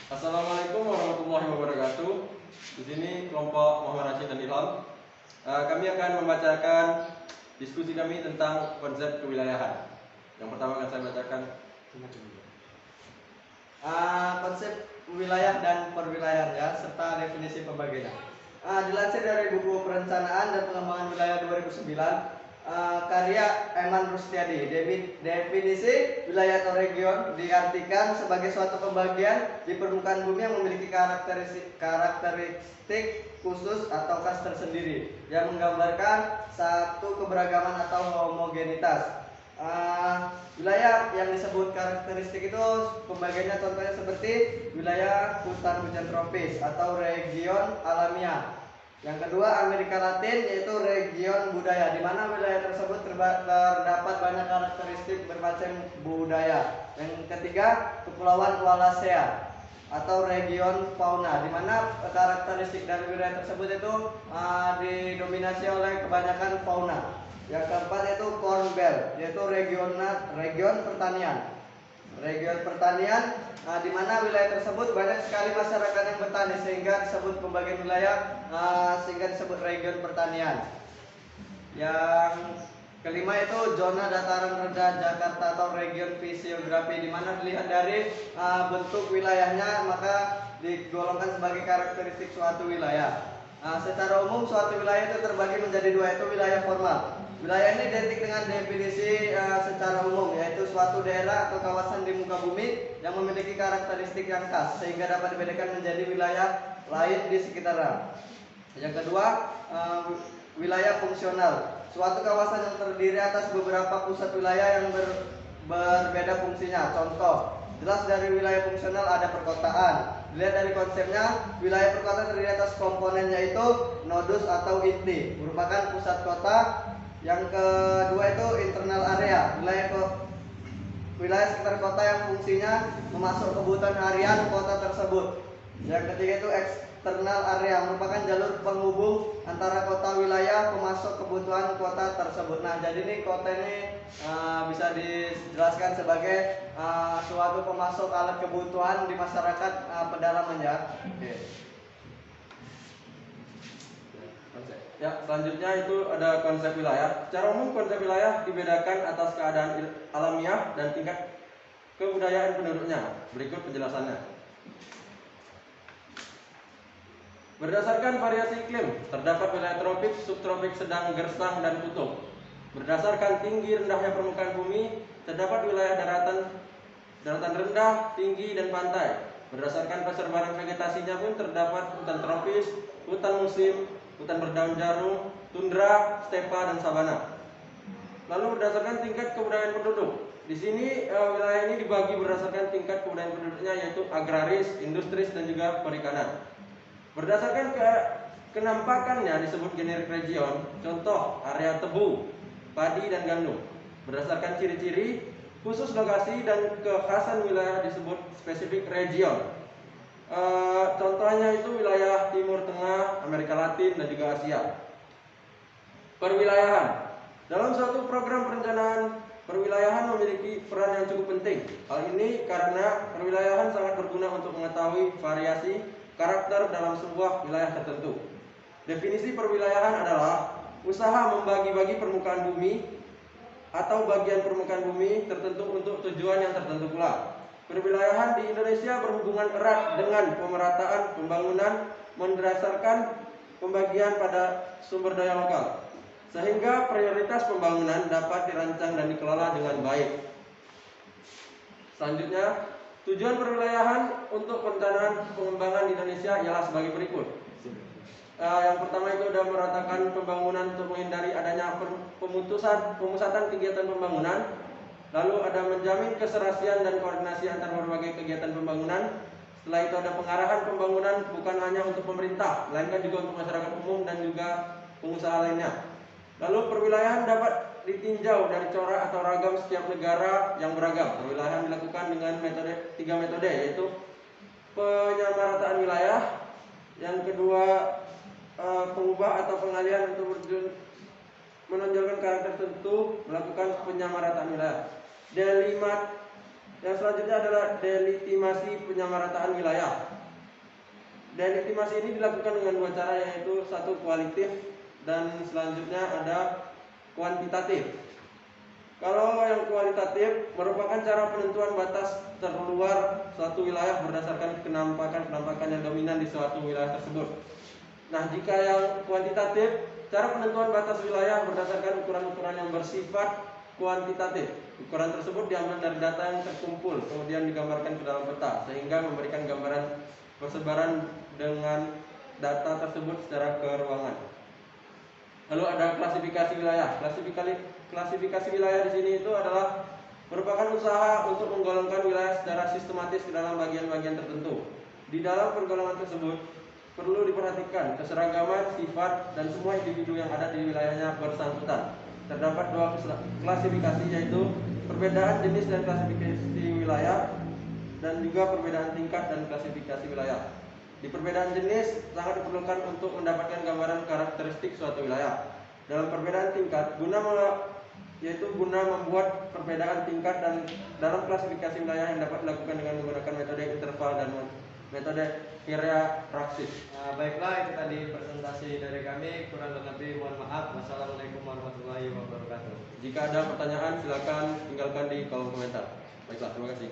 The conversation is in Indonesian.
Assalamualaikum warahmatullahi wabarakatuh. Di sini kelompok Muhammad Rashid dan Ilham. Kami akan membacakan diskusi kami tentang konsep kewilayahan. Yang pertama akan saya bacakan konsep wilayah dan perwilayahan ya, serta definisi pembagiannya. Dilansir dari buku Perencanaan dan Pengembangan Wilayah 2009, karya Eman Rustiadi. Definisi wilayah atau region diartikan sebagai suatu pembagian di permukaan bumi yang memiliki karakteristik khusus atau khas tersendiri yang menggambarkan satu keberagaman atau homogenitas. Wilayah yang disebut karakteristik itu pembagiannya contohnya seperti wilayah hutan hujan tropis atau region alamiah. Yang kedua, Amerika Latin, yaitu region budaya, di mana wilayah tersebut terdapat banyak karakteristik bermacam budaya. Yang ketiga, Kepulauan Wallacea atau region fauna, di mana karakteristik dari wilayah tersebut itu didominasi oleh kebanyakan fauna. Yang keempat yaitu Corn Belt, yaitu region pertanian. Region pertanian, di mana wilayah tersebut banyak sekali masyarakat yang bertani sehingga disebut pembagian wilayah, sehingga disebut region pertanian. Yang kelima itu zona dataran rendah Jakarta atau region fisiografi, di mana dilihat dari bentuk wilayahnya maka digolongkan sebagai karakteristik suatu wilayah. Secara umum suatu wilayah itu terbagi menjadi dua, yaitu wilayah formal. Wilayah ini identik dengan definisi secara umum, yaitu suatu daerah atau kawasan di muka bumi yang memiliki karakteristik yang khas sehingga dapat dibedakan menjadi wilayah lain di sekitarnya. Yang kedua, wilayah fungsional. Suatu kawasan yang terdiri atas beberapa pusat wilayah yang berbeda fungsinya. Contoh, jelas dari wilayah fungsional ada perkotaan. Dilihat dari konsepnya, wilayah perkotaan terdiri atas komponennya itu nodus atau inti, merupakan pusat kota. Yang kedua itu internal area, wilayah sekitar kota yang fungsinya memasuk kebutuhan harian kota tersebut. Yang ketiga itu eksternal area, merupakan jalur penghubung antara kota wilayah pemasok kebutuhan kota tersebut. Nah, jadi ini kota ini bisa dijelaskan sebagai suatu pemasok alat kebutuhan di masyarakat pedalaman ya. Oke. Ya, selanjutnya itu ada konsep wilayah. Secara umum konsep wilayah dibedakan atas keadaan alamiah dan tingkat kebudayaan penduduknya. Berikut penjelasannya. Berdasarkan variasi iklim, terdapat wilayah tropik, subtropik, sedang, gersang, dan kutub. Berdasarkan tinggi rendahnya permukaan bumi, terdapat wilayah daratan rendah, tinggi, dan pantai. Berdasarkan persebaran vegetasinya pun terdapat hutan tropis, hutan musim, hutan berdaun jarum, tundra, stepa, dan sabana. Lalu berdasarkan tingkat kebudayaan penduduk. Di sini wilayah ini dibagi berdasarkan tingkat kebudayaan penduduknya, yaitu agraris, industris, dan juga perikanan. Berdasarkan kenampakannya disebut generik region. Contoh, area tebu, padi, dan gandum. Berdasarkan ciri-ciri, khusus lokasi, dan kekhasan wilayah disebut spesifik region. Contohnya itu wilayah Timur Tengah, Amerika Latin, dan juga Asia. Perwilayahan. Dalam suatu program perencanaan, perwilayahan memiliki peran yang cukup penting. Hal ini karena perwilayahan sangat berguna untuk mengetahui variasi karakter dalam sebuah wilayah tertentu. Definisi perwilayahan adalah usaha membagi-bagi permukaan bumi atau bagian permukaan bumi tertentu untuk tujuan yang tertentu pula. Perwilayahan di Indonesia berhubungan erat dengan pemerataan pembangunan berdasarkan pembagian pada sumber daya lokal, sehingga prioritas pembangunan dapat dirancang dan dikelola dengan baik. Selanjutnya, tujuan perwilayahan untuk perencanaan pengembangan di Indonesia ialah sebagai berikut. Yang pertama itu sudah meratakan pembangunan untuk menghindari adanya pemusatan kegiatan pembangunan. Lalu ada menjamin keserasian dan koordinasi antara berbagai kegiatan pembangunan. Setelah itu ada pengarahan pembangunan bukan hanya untuk pemerintah, melainkan juga untuk masyarakat umum dan juga pengusaha lainnya. Lalu perwilayahan dapat ditinjau dari corak atau ragam setiap negara yang beragam. Perwilayahan dilakukan dengan tiga metode, yaitu penyamarataan wilayah. Yang kedua, pengubah atau pengalihan untuk menonjolkan karakter tertentu, melakukan penyamarataan wilayah. Yang selanjutnya adalah delegitimasi penyamarataan wilayah. Delegitimasi ini dilakukan dengan dua cara, yaitu satu kualitatif dan selanjutnya ada kuantitatif. Kalau yang kualitatif merupakan cara penentuan batas terluar suatu wilayah berdasarkan kenampakan yang dominan di suatu wilayah tersebut. Nah, jika yang kuantitatif, cara penentuan batas wilayah berdasarkan ukuran-ukuran yang bersifat kuantitatif. Ukuran tersebut diambil dari data yang terkumpul, kemudian digambarkan ke dalam peta, sehingga memberikan gambaran persebaran dengan data tersebut secara keruangan. Lalu ada klasifikasi wilayah. Klasifikasi wilayah di sini itu adalah merupakan usaha untuk menggolongkan wilayah secara sistematis ke dalam bagian-bagian tertentu. Di dalam pergolongan tersebut perlu diperhatikan keseragaman, sifat, dan semua individu yang ada di wilayahnya bersangkutan. Terdapat dua klasifikasi, yaitu perbedaan jenis dan klasifikasi wilayah, dan juga perbedaan tingkat dan klasifikasi wilayah. Di perbedaan jenis sangat diperlukan untuk mendapatkan gambaran karakteristik suatu wilayah. Dalam perbedaan tingkat, guna membuat perbedaan tingkat dan dalam klasifikasi wilayah yang dapat dilakukan dengan menggunakan metode interval dan metode hierarkis. Nah, baiklah, itu tadi presentasi dari kami. Kurang lebih mohon maaf. Wassalamualaikum warahmatullahi wabarakatuh. Jika ada pertanyaan silakan tinggalkan di kolom komentar. Baiklah, terima kasih.